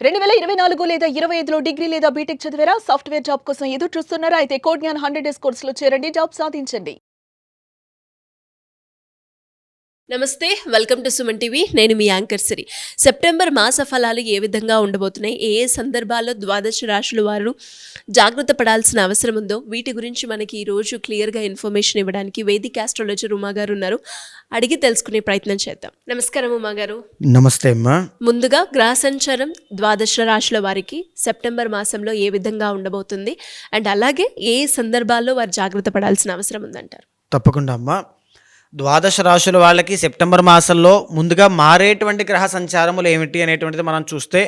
2024 లేదా 25లో డిగ్రీ లేదా బీటెక్ చదివారా? సాఫ్ట్‌వేర్ జాబ్ కోసం ఎదురు చూస్తున్నారా? అయితే కోడ్ జ్ఞాన్ 100 డేస్ కోర్సులో చేరండి. జాబ్ సాధించండి. నమస్తే వెల్కమ్ టు సుమన్ టీవీ. నేను మీ యాంకర్ సిరి. సెప్టెంబర్ మాస ఫలాలు ఏ విధంగా ఉండబోతున్నాయి, ఏ ఏ సందర్భాల్లో ద్వాదశ రాశుల వారు జాగ్రత్త పడాల్సిన అవసరం ఉందో వీటి గురించి మనకి ఈరోజు క్లియర్గా ఇన్ఫర్మేషన్ ఇవ్వడానికి వేదిక ఆస్ట్రాలజర్ ఉమా గారు ఉన్నారు. అడిగి తెలుసుకునే ప్రయత్నం చేద్దాం. నమస్కారం ఉమా గారు. నమస్తే అమ్మా. ముందుగా గ్రహ సంచారం ద్వాదశ రాశుల వారికి సెప్టెంబర్ మాసంలో ఏ విధంగా ఉండబోతుంది అండ్ అలాగే ఏ సందర్భాల్లో వారు జాగ్రత్త పడాల్సిన అవసరం ఉందంటారు? తప్పకుండా అమ్మా. ద్వాదశ రాశుల వాళ్ళకి సెప్టెంబర్ మాసంలో ముందుగా మారేటువంటి గ్రహ సంచారములు ఏమిటి అనేటువంటిది మనం చూస్తే,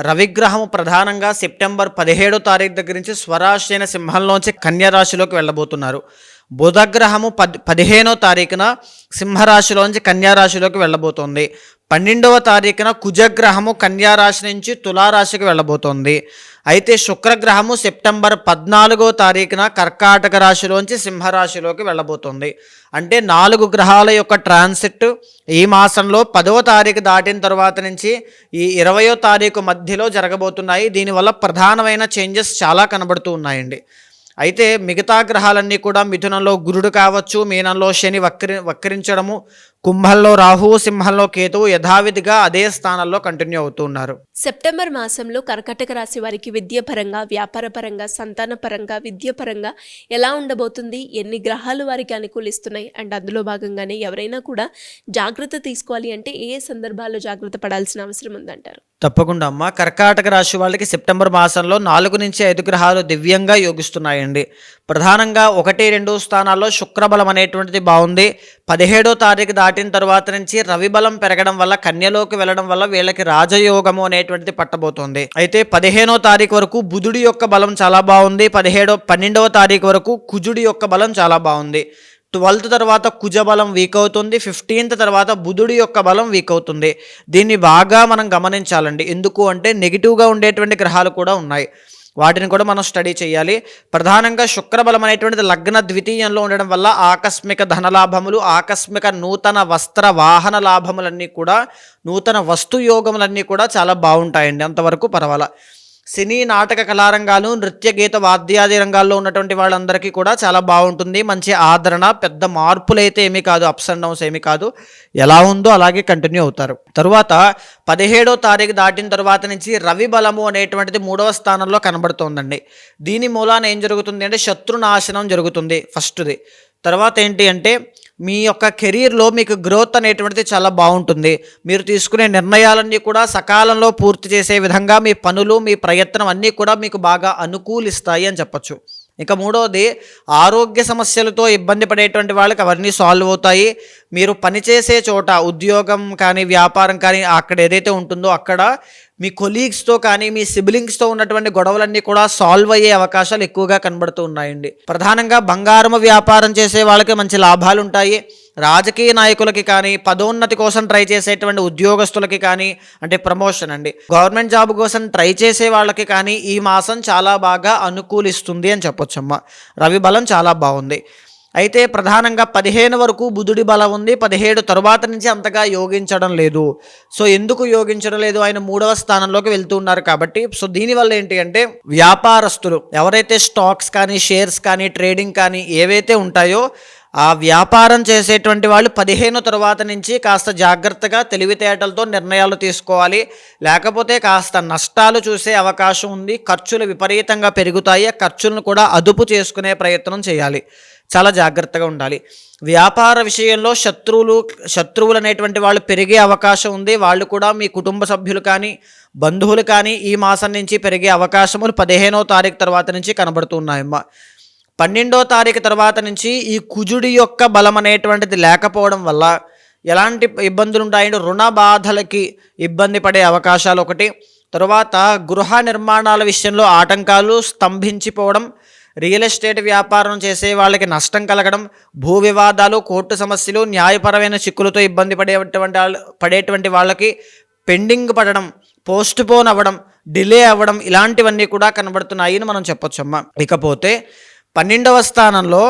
రవిగ్రహము ప్రధానంగా సెప్టెంబర్ 17వ తారీఖు దగ్గర నుంచి స్వరాశి అయిన సింహంలోంచి కన్యా రాశిలోకి వెళ్ళబోతున్నారు. బుధగ్రహము 15వ తారీఖున సింహరాశిలోంచి కన్యారాశిలోకి వెళ్ళబోతోంది. 12వ తారీఖున కుజగ్రహము కన్యారాశి నుంచి తులారాశికి వెళ్ళబోతోంది. అయితే శుక్రగ్రహము సెప్టెంబర్ 14వ తారీఖున కర్కాటక రాశిలోంచి సింహరాశిలోకి వెళ్ళబోతోంది. అంటే 4 గ్రహాల యొక్క ట్రాన్సిట్ ఈ మాసంలో 10వ తారీఖు దాటిన తర్వాత నుంచి ఈ 20వ తారీఖు మధ్యలో జరగబోతున్నాయి. దీనివల్ల ప్రధానమైన చేంజెస్ చాలా కనబడుతూ ఉన్నాయండి. అయితే మిగతా గ్రహాలన్నీ కూడా మిథునంలో గురుడు కావచ్చు, మీనంలో శని వక్రించడము, కుంభంలో రాహువు, సింహంలో కేతువు యథావిధిగా అదే స్థానంలో కంటిన్యూ అవుతూ ఉన్నారు. సెప్టెంబర్ మాసంలో కర్కాటక రాశి వారికి విద్య పరంగా, వ్యాపార పరంగా, సంతాన పరంగా, విద్య పరంగా ఎలా ఉండబోతుంది, ఎన్ని గ్రహాలు వారికి అనుకూలిస్తున్నాయి అండ్ అందులో భాగంగానే ఎవరైనా కూడా జాగ్రత్త తీసుకోవాలి అంటే ఏ సందర్భాల్లో జాగ్రత్త పడాల్సిన అవసరం ఉందంటారు? తప్పకుండా అమ్మ. కర్కాటక రాశి వాళ్ళకి సెప్టెంబర్ మాసంలో 4 నుంచి 5 గ్రహాలు దివ్యంగా యోగిస్తున్నాయండి. ప్రధానంగా 1, 2 స్థానాల్లో శుక్రబలం అనేటువంటిది బాగుంది. 17వ తారీఖు దాటిన తర్వాత నుంచి రవి బలం పెరగడం వల్ల, కన్యలోకి వెళ్ళడం వల్ల వీళ్ళకి రాజయోగము అనేటువంటిది పట్టబోతోంది. అయితే 15వ తారీఖు వరకు బుధుడి యొక్క బలం చాలా బాగుంది. 12వ తారీఖు వరకు కుజుడి యొక్క బలం చాలా బాగుంది. 12th తర్వాత కుజ బలం వీక్ అవుతుంది. 15th తర్వాత బుధుడి యొక్క బలం వీక్ అవుతుంది. దీన్ని బాగా మనం గమనించాలండి. ఎందుకు అంటే నెగిటివ్గా ఉండేటువంటి గ్రహాలు కూడా ఉన్నాయి, వాటిని కూడా మనం స్టడీ చేయాలి. ప్రధానంగా శుక్రబలం అనేటువంటిది లగ్న ద్వితీయంలో ఉండడం వల్ల ఆకస్మిక ధనలాభములు, ఆకస్మిక నూతన వస్త్ర వాహన లాభములన్నీ కూడా, నూతన వస్తు యోగములన్నీ కూడా చాలా బాగుంటాయండి. అంతవరకు పర్వాలా. సినీ నాటక కళారంగాలు, నృత్య గీత వాద్యాది రంగాల్లో ఉన్నటువంటి వాళ్ళందరికీ కూడా చాలా బాగుంటుంది. మంచి ఆదరణ, పెద్ద మార్పులు అయితే ఏమీ కాదు, అప్స్ అండ్ డౌన్స్ ఏమీ కాదు, ఎలా ఉందో అలాగే కంటిన్యూ అవుతారు. తరువాత 17వ తారీఖు దాటిన తర్వాత నుంచి రవి బలము అనేటువంటిది 3వ స్థానంలో కనబడుతోందండి. దీని మూలాన ఏం జరుగుతుంది అంటే శత్రునాశనం జరుగుతుంది ఫస్ట్ది. తర్వాత ఏంటి అంటే మీ యొక్క కెరీర్లో మీకు గ్రోత్ అనేటువంటిది చాలా బాగుంటుంది. మీరు తీసుకునే నిర్ణయాలన్నీ కూడా సకాలంలో పూర్తి చేసే విధంగా మీ పనులు, మీ ప్రయత్నం అన్నీ కూడా మీకు బాగా అనుకూలిస్తాయి అని చెప్పచ్చు. ఇక 3వది, ఆరోగ్య సమస్యలతో ఇబ్బంది పడేటువంటి వాళ్ళకి అవన్నీ సాల్వ్ అవుతాయి. మీరు పనిచేసే చోట, ఉద్యోగం కానీ వ్యాపారం కానీ అక్కడ ఏదైతే ఉంటుందో అక్కడ మీ కొలీగ్స్తో కానీ మీ సిబ్లింగ్స్తో ఉన్నటువంటి గొడవలన్నీ కూడా సాల్వ్ అయ్యే అవకాశాలు ఎక్కువగా కనబడుతూ ఉన్నాయండి. ప్రధానంగా బంగారము వ్యాపారం చేసే వాళ్ళకి మంచి లాభాలు ఉంటాయి. రాజకీయ నాయకులకి కానీ, పదోన్నతి కోసం ట్రై చేసేటువంటి ఉద్యోగస్తులకి కానీ, అంటే ప్రమోషన్ అండి, గవర్నమెంట్ జాబ్ కోసం ట్రై చేసే వాళ్ళకి కానీ ఈ మాసం చాలా బాగా అనుకూలిస్తుంది అని చెప్పొచ్చమ్మా. రవి బలం చాలా బాగుంది. అయితే ప్రధానంగా 15 వరకు బుధుడి బలం ఉంది. 17 తరువాత నుంచి అంతగా యోగించడం లేదు. సో ఎందుకు యోగించడం లేదు? ఆయన 3వ స్థానంలోకి వెళ్తూ ఉన్నారు కాబట్టి. సో దీనివల్ల ఏంటి అంటే వ్యాపారస్తులు ఎవరైతే స్టాక్స్ కానీ, షేర్స్ కానీ, ట్రేడింగ్ కానీ ఏవైతే ఉంటాయో ఆ వ్యాపారం చేసేటువంటి వాళ్ళు 15 తరువాత నుంచి కాస్త జాగ్రత్తగా తెలివితేటలతో నిర్ణయాలు తీసుకోవాలి. లేకపోతే కాస్త నష్టాలు చూసే అవకాశం ఉంది. ఖర్చులు విపరీతంగా పెరుగుతాయి. ఆ ఖర్చులను కూడా అదుపు చేసుకునే ప్రయత్నం చేయాలి. చాలా జాగ్రత్తగా ఉండాలి. వ్యాపార విషయంలో శత్రువులు అనేటువంటి వాళ్ళు పెరిగే అవకాశం ఉంది. వాళ్ళు కూడా మీ కుటుంబ సభ్యులు కానీ, బంధువులు కానీ ఈ మాసం నుంచి పెరిగే అవకాశములు 15వ తారీఖు తర్వాత నుంచి కనబడుతున్నాయమ్మా. 12వ తారీఖు తర్వాత నుంచి ఈ కుజుడి యొక్క బలం అనేటువంటిది లేకపోవడం వల్ల ఎలాంటి ఇబ్బందులు ఉంటాయంటే రుణ బాధలకి ఇబ్బంది పడే అవకాశాలు ఒకటి. తర్వాత గృహ నిర్మాణాల విషయంలో ఆటంకాలు, స్తంభించిపోవడం, రియల్ ఎస్టేట్ వ్యాపారం చేసే వాళ్ళకి నష్టం కలగడం, భూ వివాదాలు, కోర్టు సమస్యలు, న్యాయపరమైన చిక్కులతో ఇబ్బంది పడేటువంటి వాళ్ళకి పెండింగ్ పడడం, పోస్ట్ పోన్ అవ్వడం, డిలే అవ్వడం, ఇలాంటివన్నీ కూడా కనబడుతున్నాయి అని మనం చెప్పొచ్చమ్మా. ఇకపోతే 12వ స్థానంలో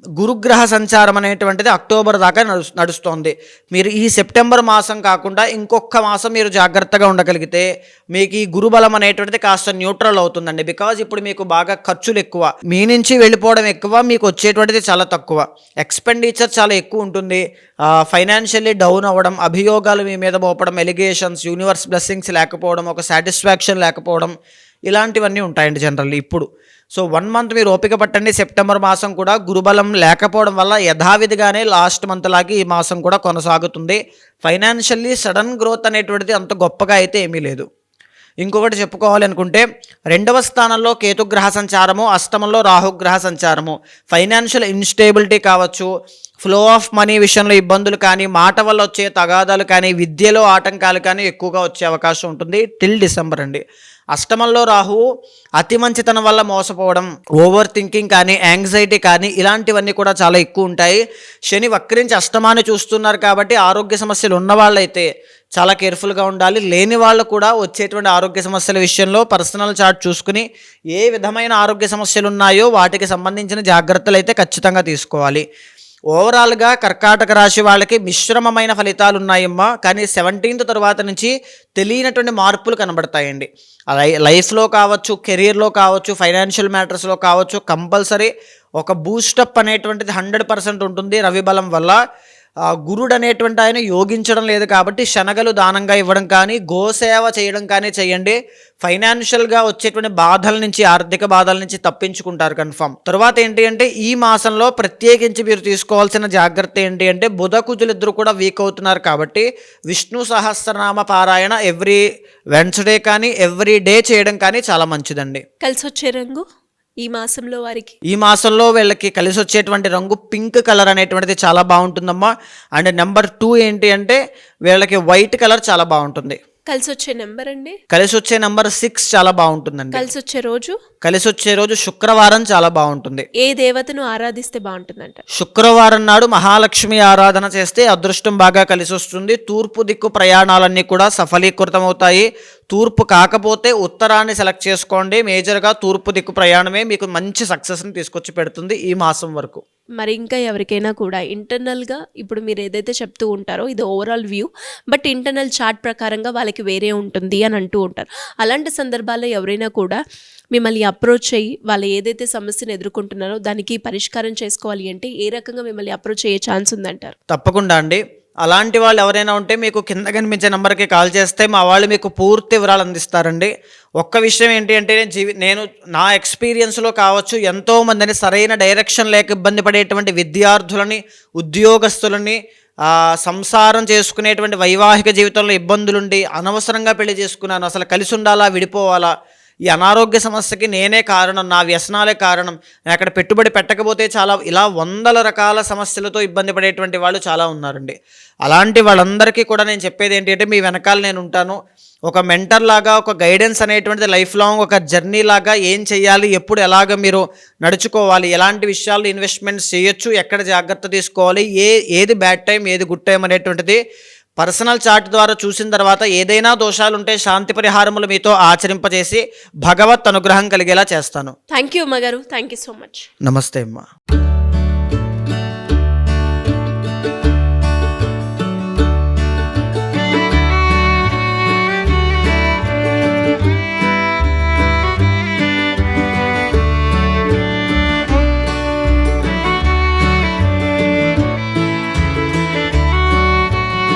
గురుగ్రహ సంచారం అనేటువంటిది అక్టోబర్ దాకా నడుస్తోంది. మీరు ఈ సెప్టెంబర్ మాసం కాకుండా ఇంకొక మాసం మీరు జాగ్రత్తగా ఉండగలిగితే మీకు ఈ గురుబలం అనేటువంటిది కాస్త న్యూట్రల్ అవుతుందండి. బికాజ్ ఇప్పుడు మీకు బాగా ఖర్చులు ఎక్కువ, మీ నుంచి వెళ్ళిపోవడం ఎక్కువ, మీకు వచ్చేటువంటిది చాలా తక్కువ, ఎక్స్పెండిచర్ చాలా ఎక్కువ ఉంటుంది. ఫైనాన్షియల్లీ డౌన్ అవ్వడం, అభియోగాలు మీ మీద మోపడం, ఎలిగేషన్స్, యూనివర్స్ బ్లెస్సింగ్స్ లేకపోవడం, ఒక సాటిస్ఫాక్షన్ లేకపోవడం, ఇలాంటివన్నీ ఉంటాయండి జనరల్లీ ఇప్పుడు. సో 1 మంత్ మీరు ఓపిక పట్టండి. సెప్టెంబర్ మాసం కూడా గురుబలం లేకపోవడం వల్ల యథావిధిగానే లాస్ట్ మంత్ లాగే ఈ మాసం కూడా కొనసాగుతుంది. ఫైనాన్షియల్లీ సడన్ గ్రోత్ అనేటువంటిది అంత గొప్పగా అయితే ఏమీ లేదు. ఇంకొకటి చెప్పుకోవాలి అనుకుంటే 2వ స్థానంలో కేతుగ్రహ సంచారము, అష్టమంలో రాహుగ్రహ సంచారము ఫైనాన్షియల్ ఇన్స్టేబిలిటీ కావచ్చు, ఫ్లో ఆఫ్ మనీ విషయంలో ఇబ్బందులు కానీ, మాట వల్ల వచ్చే తగాదాలు కానీ, విద్యలో ఆటంకాలు కానీ ఎక్కువగా వచ్చే అవకాశం ఉంటుంది టిల్ డిసెంబర్ అండి. అష్టమంలో రాహువు అతి మంచితనం వల్ల మోసపోవడం, ఓవర్ థింకింగ్ కానీ, యాంగ్జైటీ కానీ, ఇలాంటివన్నీ కూడా చాలా ఎక్కువ ఉంటాయి. శని వక్రించి అష్టమాన్ని చూస్తున్నారు కాబట్టి ఆరోగ్య సమస్యలు ఉన్న వాళ్ళైతే చాలా కేర్ఫుల్గా ఉండాలి. లేని వాళ్ళు కూడా వచ్చేటువంటి ఆరోగ్య సమస్యల విషయంలో పర్సనల్ చార్ట్ చూసుకుని ఏ విధమైన ఆరోగ్య సమస్యలు ఉన్నాయో వాటికి సంబంధించిన జాగ్రత్తలు అయితే ఖచ్చితంగా తీసుకోవాలి. ఓవరాల్గా కర్కాటక రాశి వాళ్ళకి మిశ్రమమైన ఫలితాలు ఉన్నాయమ్మా. కానీ 17th తర్వాత నుంచి తెలియనటువంటి మార్పులు కనబడతాయండి. లైఫ్లో కావచ్చు, కెరీర్లో కావచ్చు, ఫైనాన్షియల్ మ్యాటర్స్లో కావచ్చు, కంపల్సరీ ఒక బూస్టప్ అనేటువంటిది 100% ఉంటుంది రవి బలం వల్ల. గురుడు అనేటువంటి ఆయన యోగించడం లేదు కాబట్టి శనగలు దానంగా ఇవ్వడం కానీ, గోసేవ చేయడం కానీ చేయండి. ఫైనాన్షియల్గా వచ్చేటువంటి బాధల నుంచి, ఆర్థిక బాధల నుంచి తప్పించుకుంటారు కన్ఫర్మ్. తర్వాత ఏంటి అంటే ఈ మాసంలో ప్రత్యేకించి మీరు తీసుకోవాల్సిన జాగ్రత్త ఏంటి అంటే బుధ కుజులు ఇద్దరు కూడా వీక్ అవుతున్నారు కాబట్టి విష్ణు సహస్రనామ పారాయణ ఎవ్రీ వెన్స్డే కానీ ఎవ్రీ డే చేయడం కానీ చాలా మంచిదండి. కలిసి వచ్చే రంగు ఈ మాసంలో వారికి, ఈ మాసంలో వీళ్ళకి కలిసి వచ్చేటువంటి రంగు పింక్ కలర్ అనేటువంటిది చాలా బాగుంటుందమ్మా. అండ్ నెంబర్ 2 ఏంటి అంటే వీళ్ళకి వైట్ కలర్ చాలా బాగుంటుంది. కలిసి వచ్చే నెంబర్ అండి, కలిసి వచ్చే నెంబర్ 6 చాలా బాగుంటుందండి. కలిసి వచ్చే రోజు, కలిసి వచ్చే రోజు శుక్రవారం చాలా బాగుంటుంది. ఏ దేవతను ఆరాధిస్తే బాగుంటుందంట? శుక్రవారం నాడు మహాలక్ష్మి ఆరాధన చేస్తే అదృష్టం బాగా కలిసి వస్తుంది. తూర్పు దిక్కు ప్రయాణాలన్నీ కూడా సఫలీకృతం అవుతాయి. తూర్పు కాకపోతే ఉత్తరాన్ని సెలెక్ట్ చేసుకోండి. మేజర్గా తూర్పు దిక్కు ప్రయాణమే మీకు మంచి సక్సెస్ని తీసుకొచ్చి పెడుతుంది ఈ మాసం వరకు. మరి ఇంకా ఎవరికైనా కూడా ఇంటర్నల్గా ఇప్పుడు మీరు ఏదైతే చెప్తూ ఉంటారో ఇది overall view, but internal chart ప్రకారంగా వాళ్ళకి వేరే ఉంటుంది అని అంటూ ఉంటారు. అలాంటి సందర్భాల్లో ఎవరైనా కూడా మిమ్మల్ని అప్రోచ్ అయ్యి వాళ్ళు ఏదైతే సమస్యను ఎదుర్కొంటున్నారో దానికి పరిష్కారం చేసుకోవాలి అంటే ఏ రకంగా మిమ్మల్ని అప్రోచ్ అయ్యే ఛాన్స్ ఉందంటారు? తప్పకుండా అండి. అలాంటి వాళ్ళు ఎవరైనా ఉంటే మీకు కింద కనిపించే నెంబర్కి కాల్ చేస్తే మా వాళ్ళు మీకు పూర్తి వివరాలు అందిస్తారండి. ఒక్క విషయం ఏంటి అంటే నేను నా ఎక్స్పీరియన్స్లో కావచ్చు ఎంతోమందిని సరైన డైరెక్షన్ లేక ఇబ్బంది పడేటువంటి విద్యార్థులని, ఉద్యోగస్తులని, సంసారం చేసుకునేటువంటి వైవాహిక జీవితంలో ఇబ్బందులుండి అనవసరంగా పెళ్లి చేసుకున్నాను, అసలు కలిసి ఉండాలా విడిపోవాలా, ఈ అనారోగ్య సమస్యకి నేనే కారణం, నా వ్యసనాలే కారణం, నేను అక్కడ పెట్టుబడి పెట్టకపోతే చాలా, ఇలా 100 రకాల సమస్యలతో ఇబ్బంది పడేటువంటి వాళ్ళు చాలా ఉన్నారండి. అలాంటి వాళ్ళందరికీ కూడా నేను చెప్పేది ఏంటి అంటే మీ వెనకాల నేను ఉంటాను. ఒక మెంటర్ లాగా, ఒక గైడెన్స్ అనేటువంటిది లైఫ్ లాంగ్ ఒక జర్నీ లాగా ఏం చేయాలి, ఎప్పుడు ఎలాగ మీరు నడుచుకోవాలి, ఎలాంటి విషయాల్లో ఇన్వెస్ట్మెంట్స్ చేయొచ్చు, ఎక్కడ జాగ్రత్త తీసుకోవాలి, ఏది బ్యాడ్ టైం, ఏది గుడ్ టైం అనేటువంటిది పర్సనల్ చార్ట్ ద్వారా చూసిన తర్వాత ఏదైనా దోషాలుంటే శాంతి పరిహారములు మీతో ఆచరింపజేసి భగవత్ అనుగ్రహం కలిగేలా చేస్తాను. థ్యాంక్ యూ అమ్మగారు, థ్యాంక్ యూ సో మచ్. నమస్తే అమ్మా.